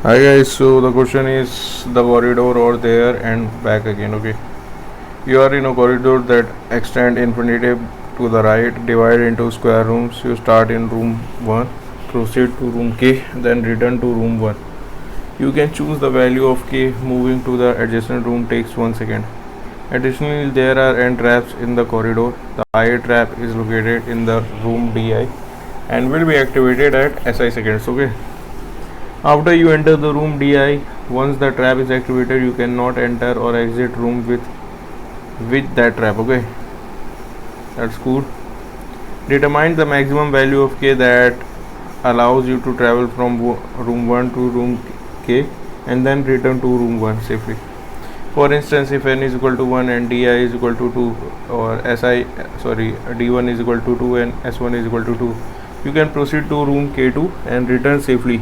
Hi guys, so the question is the corridor over there and back again. Okay, you are in a corridor that extend infinity to the right, divide into square rooms. You start in room 1, proceed to room K, then return to room 1. You can choose the value of K. Moving to the adjacent room takes 1 second. Additionally, there are end traps in the corridor. The I trap is located in the room DI and will be activated at SI seconds. Okay. After you enter the room DI, once the trap is activated, you cannot enter or exit room with that trap. Okay, that's cool. Determine the maximum value of K that allows you to travel from room 1 to room K and then return to room 1 safely. For instance, if n is equal to 1 and di is equal to 2, or d1 is equal to 2 and s1 is equal to 2, you can proceed to room K2 and return safely.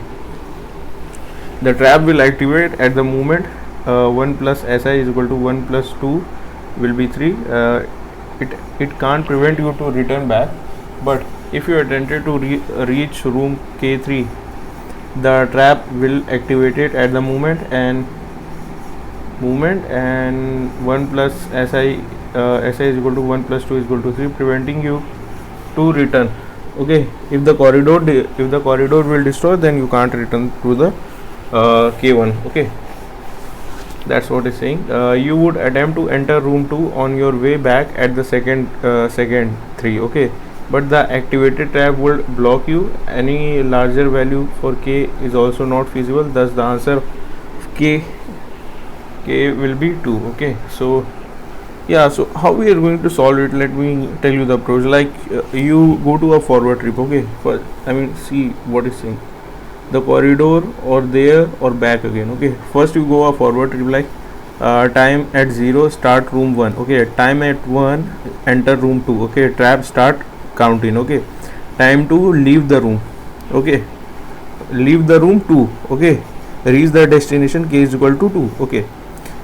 The trap will activate at the moment 1 plus si is equal to 1 plus 2 will be 3. It can't prevent you to return back, but if you attempted to reach room K3, the trap will activate it at the moment and 1 plus si is equal to 1 plus 2 is equal to 3, preventing you to return. Okay, if the corridor will destroy, then you can't return to the K1. Okay, that's what it's saying. You would attempt to enter room 2 on your way back at the second 3. Okay, but the activated trap will block you. Any larger value for K is also not feasible, thus the answer K will be 2. Okay, so yeah, so how we are going to solve it, let me tell you the approach. Like you go to a forward trip. Okay, see what is saying, the corridor or there or back again. Okay, first you go a forward trip, like time at 0 start room 1. Okay, time at 1 enter room 2. Okay, trap start counting. Okay, time 2 leave the room. Okay, leave the room 2. Okay, reach the destination K is equal to 2. Okay,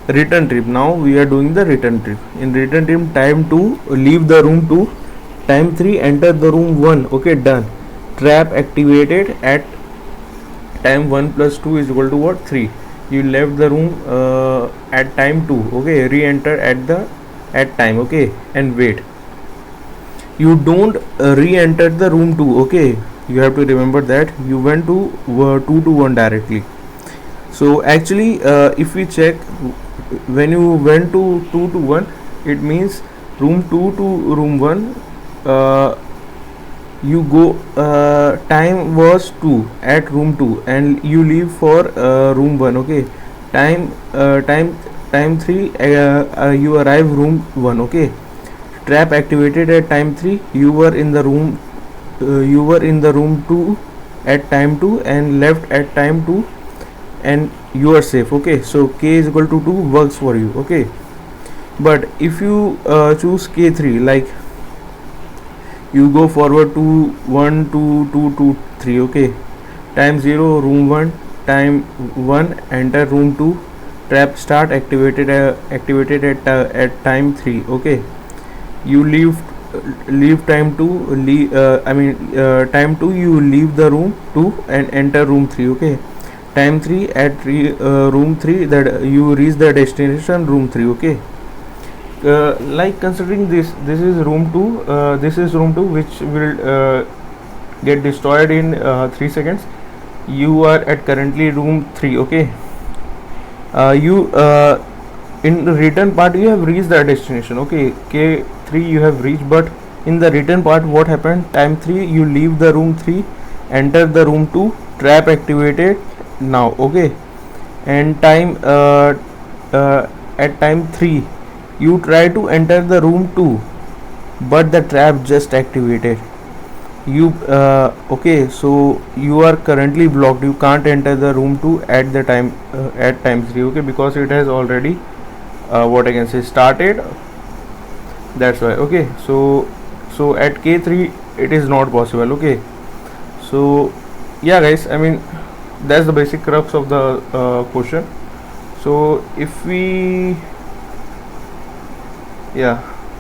return trip. Now we are doing the return trip. In return trip, time 2 leave the room 2, time 3 enter the room 1. Okay, done. Trap activated at time 1 plus 2 is equal to what? 3. You left the room at time 2. Okay, re-enter at time. Okay, and wait. You don't re-enter the room 2. Okay, you have to remember that you went to 2 to 1 directly. So actually if we check, when you went to 2 to 1, it means room 2 to room 1, you go time was 2 at room 2 and you leave for room 1. Okay, time 3 you arrive room 1. Okay, trap activated at time 3, you were in the room 2 at time 2 and left at time 2 and you are safe. Okay, so K is equal to 2 works for you. Okay, but if you choose K3, like you go forward to 1 to 2 to 3. Okay, time 0 room 1, time 1 enter room 2, trap start activated at time 3. Okay, you leave time 2 time 2 you leave the room 2 and enter room 3. Okay, time 3 at room 3 that you reach the destination room 3. Okay, like considering this is room 2, this is room 2 which will get destroyed in 3 seconds. You are at currently room 3. Okay, you in the return part you have reached the destination. Okay, K3 you have reached, but in the return part what happened, time 3 you leave the room 3, enter the room 2, trap activated now. Okay, and time at time 3 you try to enter the room 2, but the trap just activated. You okay, so you are currently blocked, you can't enter the room 2 at the time at time 3. Okay, because it has already what I can say started, that's why. Okay, so at K3 it is not possible. Okay, so yeah guys, I mean that's the basic crux of the question. So if we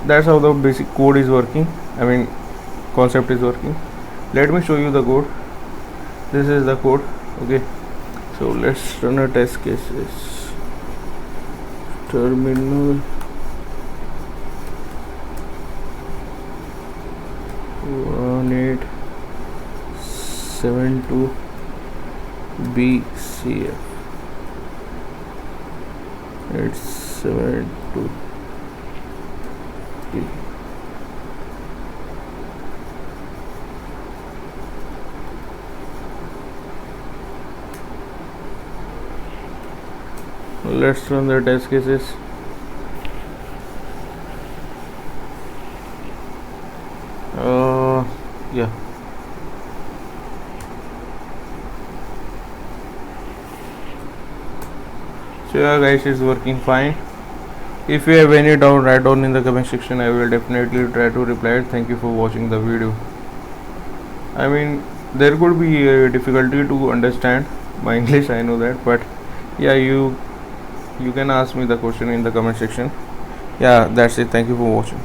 that's how the basic code is working, I mean concept is working. Let me show you the code. This is the code. Okay, So let's run a test cases. Terminal 1872 BCF. It's 72 B. Let's run the test cases. Yeah. So yeah guys, it's working fine. If you have any doubt, write down in the comment section. I will definitely try to reply it. Thank you for watching the video. I mean, there could be a difficulty to understand my English, I know that, but yeah, you can ask me the question in the comment section. Yeah, that's it. Thank you for watching.